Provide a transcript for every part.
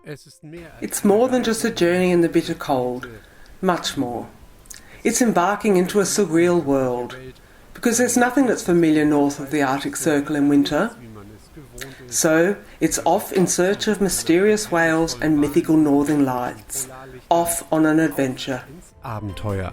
It's more than just a journey in the bitter cold, much more. It's embarking into a surreal world, because there's nothing that's familiar north of the Arctic Circle in winter. So, it's off in search of mysterious whales and mythical northern lights. Off on an adventure. Abenteuer.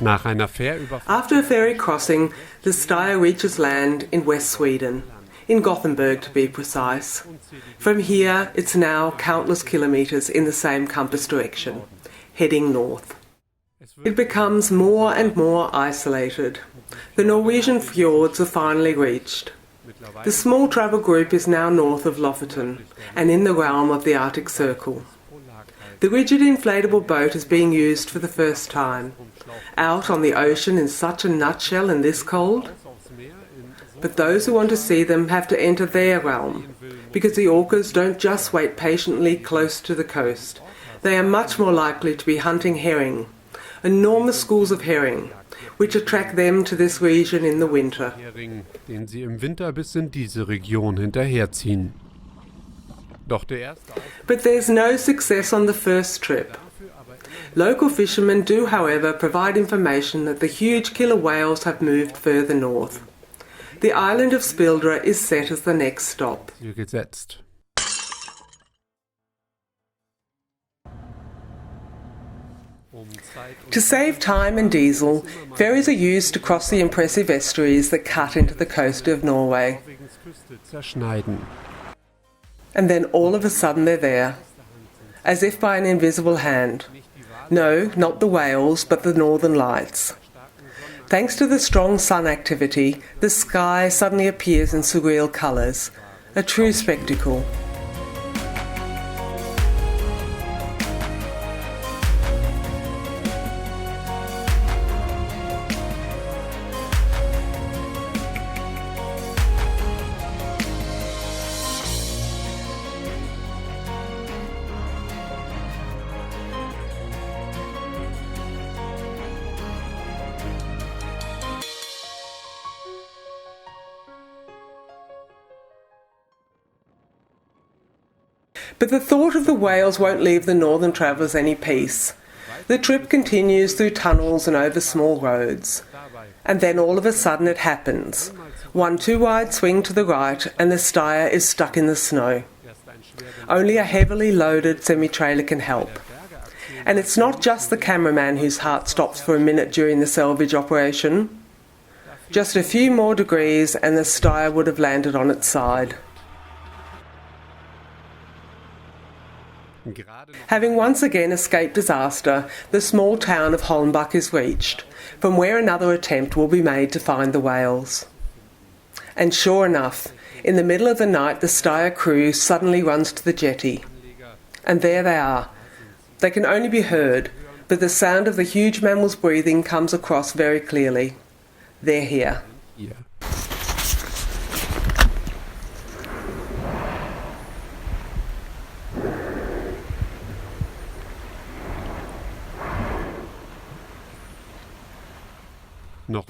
After a ferry crossing, the Steyr reaches land in West Sweden, in Gothenburg to be precise. From here, it's now countless kilometres in the same compass direction, heading north. It becomes more and more isolated. The Norwegian Fjords are finally reached. The small travel group is now north of Lofoten and in the realm of the Arctic Circle. The rigid-inflatable boat is being used for the first time, out on the ocean in such a nutshell in this cold. But those who want to see them have to enter their realm, because the orcas don't just wait patiently close to the coast. They are much more likely to be hunting herring, enormous schools of herring, which attract them to this region in the winter. Den sie im Winter bis in diese Region hinterherziehen. But there's no success on the first trip. Local fishermen do, however, provide information that the huge killer whales have moved further north. The island of Steyr is set as the next stop. Gesetzt. To save time and diesel, ferries are used to cross the impressive estuaries that cut into the coast of Norway. And then all of a sudden they're there, as if by an invisible hand. No, not the whales, but the northern lights. Thanks to the strong sun activity, the sky suddenly appears in surreal colours, a true spectacle. But the thought of the whales won't leave the northern travellers any peace. The trip continues through tunnels and over small roads. And then all of a sudden it happens. One too wide swing to the right and the Steyr is stuck in the snow. Only a heavily loaded semi-trailer can help. And it's not just the cameraman whose heart stops for a minute during the salvage operation. Just a few more degrees and the Steyr would have landed on its side. Having once again escaped disaster, the small town of Holmbach is reached, from where another attempt will be made to find the whales. And sure enough, in the middle of the night the Steyr crew suddenly runs to the jetty. And there they are. They can only be heard, but the sound of the huge mammals breathing comes across very clearly. They're here. Yeah.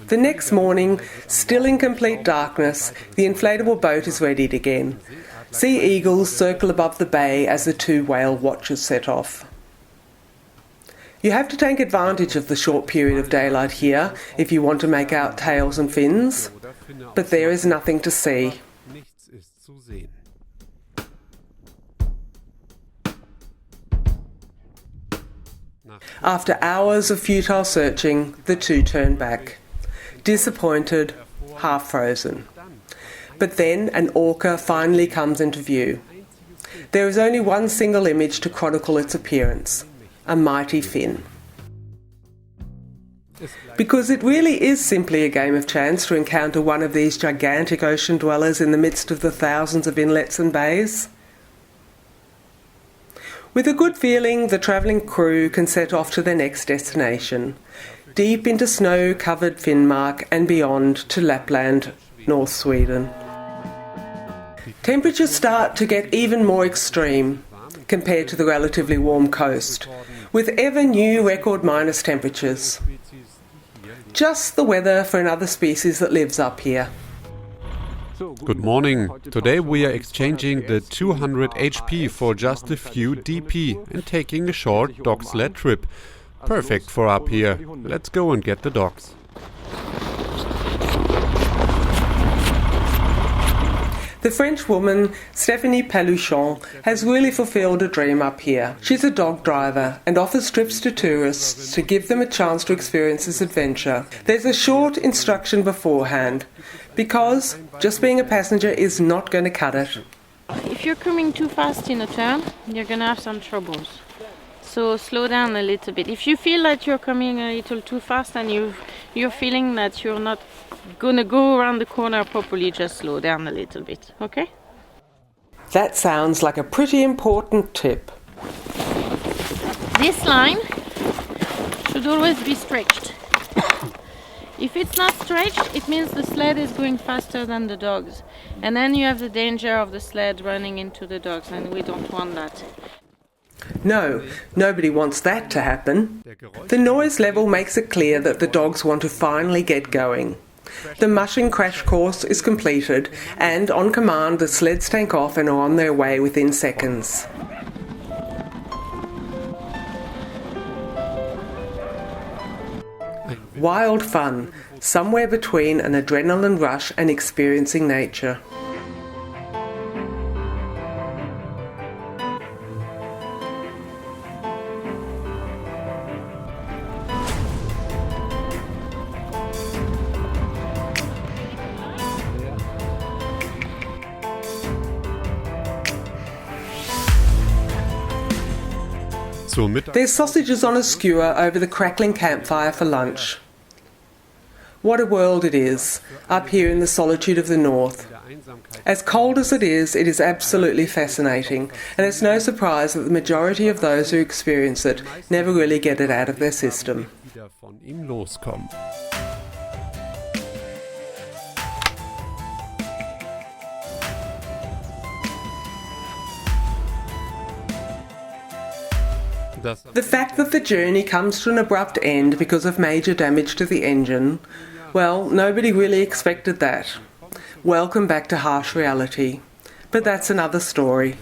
The next morning, still in complete darkness, the inflatable boat is readied again. Sea eagles circle above the bay as the two whale watchers set off. You have to take advantage of the short period of daylight here if you want to make out tails and fins, but there is nothing to see. After hours of futile searching, the two turn back. Disappointed, half frozen. But then an orca finally comes into view. There is only one single image to chronicle its appearance, a mighty fin. Because it really is simply a game of chance to encounter one of these gigantic ocean dwellers in the midst of the thousands of inlets and bays. With a good feeling, the travelling crew can set off to their next destination, deep into snow-covered Finnmark and beyond to Lapland, North Sweden. Temperatures start to get even more extreme. compared to the relatively warm coast, with ever new record minus temperatures. Just the weather for another species that lives up here. Good morning. Today we are exchanging the 200 HP for just a few DP and taking a short dog sled trip. Perfect for up here. Let's go and get the dogs. The French woman Stéphanie Paluchon has really fulfilled a dream up here. She's a dog driver and offers trips to tourists to give them a chance to experience this adventure. There's a short instruction beforehand, because just being a passenger is not going to cut it. If you're coming too fast in a turn, you're going to have some troubles. So slow down a little bit. If you feel that you're coming a little too fast and you're feeling that you're not going to go around the corner properly, just slow down a little bit, okay? That sounds like a pretty important tip. This line should always be stretched. If it's not stretched, it means the sled is going faster than the dogs. And then you have the danger of the sled running into the dogs, and we don't want that. No, nobody wants that to happen. The noise level makes it clear that the dogs want to finally get going. The mushing crash course is completed, and on command the sleds take off and are on their way within seconds. Wild fun, somewhere between an adrenaline rush and experiencing nature. There's sausages on a skewer over the crackling campfire for lunch. What a world it is, up here in the solitude of the north. As cold as it is absolutely fascinating, and it's no surprise that the majority of those who experience it never really get it out of their system. The fact that the journey comes to an abrupt end because of major damage to the engine, well, nobody really expected that. Welcome back to harsh reality. But that's another story.